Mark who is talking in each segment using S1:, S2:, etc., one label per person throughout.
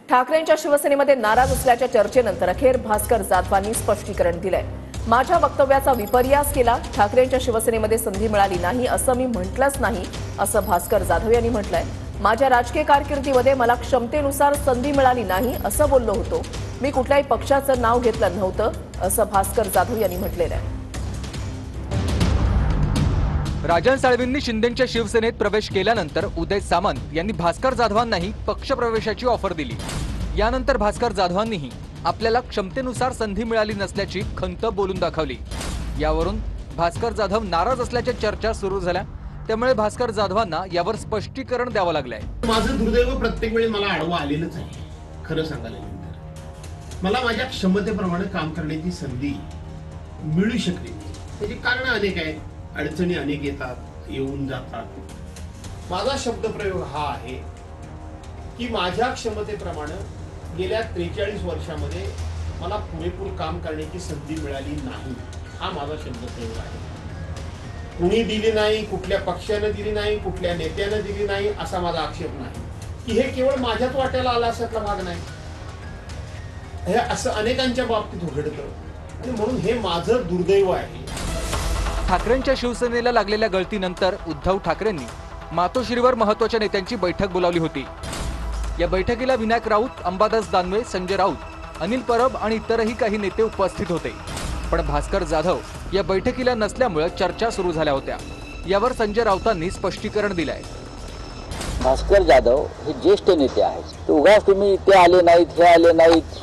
S1: ठाकरेंच्या शिवसेनेमध्ये नाराज असल्याच्या चर्चेनंतर अखेर भास्कर जाधवांनी स्पष्टीकरण दिलंय। माझ्या वक्तव्याचा विपर्यास केला, ठाकरेंच्या शिवसेनेमध्ये संधी मिळाली नाही असं मी म्हटलंच नाही, असं भास्कर जाधव यांनी म्हटलंय। माझ्या राजकीय कारकिर्दीमध्ये मला क्षमतेनुसार संधी मिळाली नाही असं बोललो होतो, मी कुठल्याही पक्षाचं नाव घेतलं नव्हतं, असं भास्कर जाधव यांनी म्हटलेलं आहे।
S2: राजन साळवींनी शिंदेंच्या शिवसेनेत प्रवेश केल्यानंतर उदय सामंत यांनी भास्कर जाधवांनाही पक्षप्रवेशाची ऑफर दिली। यानंतर भास्कर जाधवांनीही आपल्याला क्षमतेनुसार संधी मिळाली नसल्याची खंत बोलून दाखवली। यावरून भास्कर जाधव नाराज असल्याच्या चर्चा सुरू झाल्या, त्यामुळे भास्कर जाधवांना यावर स्पष्टीकरण द्यावं लागलंय।
S3: माझं दुर्दैव प्रत्येक वेळी मला आडवा आलेलंच आहे। खरं सांगायला गेलं मला माझ्या क्षमतेप्रमाणे काम करण्याची संधी मिळू शकली, त्याची कारण अनेक आहेत, अडचणी अनेक येतात, येऊन जातात। माझा शब्दप्रयोग हा आहे की माझ्या क्षमतेप्रमाणे गेल्या 43 वर्षांमध्ये मला पुरेपूर काम करण्याची संधी मिळाली नाही, हा माझा शब्दप्रयोग आहे। कुणी दिली नाही, कुठल्या पक्षाने दिली नाही, कुठल्या नेत्याने दिली नाही असा माझा आक्षेप नाही की हे केवळ माझ्याच वाट्याला आला असातला भाग नाही। हे असं अनेकांच्या बाबतीत घडतं आणि म्हणून हे माझं दुर्दैव आहे।
S2: ठाकरेंच्या शिवसेनेला लागलेल्या गळतीनंतर उद्धव ठाकरेंनी मातोश्रीवर महत्त्वाच्या नेत्यांची बैठक बोलावली होती। या बैठकीला विनायक राऊत, अंबादास दानवे, संजय राऊत, अनिल परब आणि इतरही काही नेते उपस्थित होते, पण भास्कर जाधव या बैठकीला नसल्यामुळे चर्चा सुरू झाल्या होत्या। यावर संजय राऊतांनी स्पष्टीकरण दिलंय।
S4: भास्कर जाधव हे ज्येष्ठ नेते आहेत, ते उगाच तुम्ही इथे आले नाहीत, हे आले नाहीत,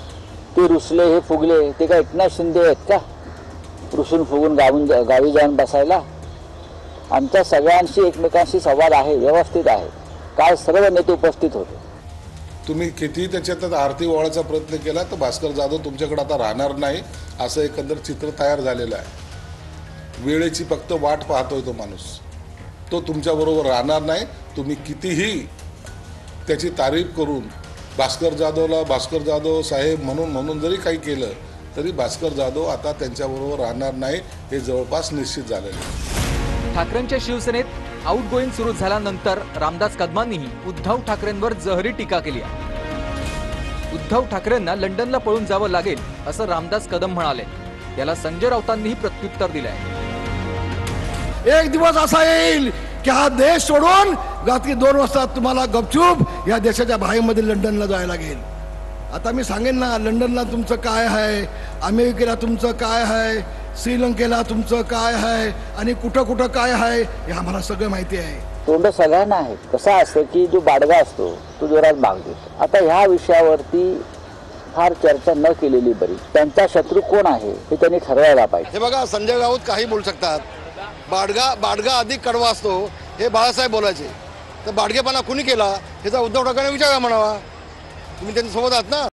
S4: ते रुसले, हे फुगले, ते काय एकनाथ शिंदे आहेत का रुसून फुगून गावी जाऊन बसायला? आमच्या सगळ्यांशी एकमेकांशी संवाद आहे, व्यवस्थित आहे। काल सर्व नेते उपस्थित होते।
S5: तुम्ही किती त्याच्यात आरती ओवाळायचा प्रयत्न केला तर भास्कर जाधव तुमच्याकडे आता राहणार नाही, असं एकंदर चित्र तयार झालेलं आहे। वेळेची फक्त वाट पाहतोय तो माणूस, तो तुमच्याबरोबर राहणार नाही। तुम्ही कितीही त्याची तारीफ करून भास्कर जाधव साहेब म्हणून जरी काही केलं तरी भास्कर जाधव आता त्यांच्याबरोबर राहणार नाही, हे जवळपास निश्चित झालेलं आहे।
S2: ठाकरेंच्या शिवसेनेत आउटगोईंग सुरू झाल्यानंतर रामदास कदमांनीही उद्धव ठाकरेंवर जहरी टीका केली आहे। उद्धव ठाकरेंना लंडनला पळून जावं लागेल असं रामदास कदम म्हणाले। याला संजय राऊतांनीही प्रत्युत्तर दिलंय।
S6: एक दिवस असा येईल की हा देश सोडून रात्री 2 वाजता तुम्हाला गपचूप या देशाच्या बाहेरमध्ये लंडनला जायला लागेल। आता मी सांगेन ना, लंडनला तुमचं काय आहे, अमेरिकेला तुमचं काय आहे, श्रीलंकेला तुमचं काय आहे आणि कुठं कुठं काय आहे हे आम्हाला सगळं माहिती आहे।
S4: तोंड सगळ्यांना आहे। कसं असतं की जो बाडगा असतो तो जोरात भाग देतो। आता ह्या विषयावरती फार चर्चा न केलेली बरी। त्यांचा शत्रू कोण आहे हे त्यांनी ठरवायला पाहिजे।
S7: हे बघा, संजय राऊत काही बोलू शकतात, बाडगा अधिक कडवा असतो हे बाळासाहेब बोलायचे, तर बाडगेपणा कुणी केला ह्याचा उद्धव ठाकरेंना विचारा म्हणावा। तुम्ही त्यांच्या सोबत आहात ना।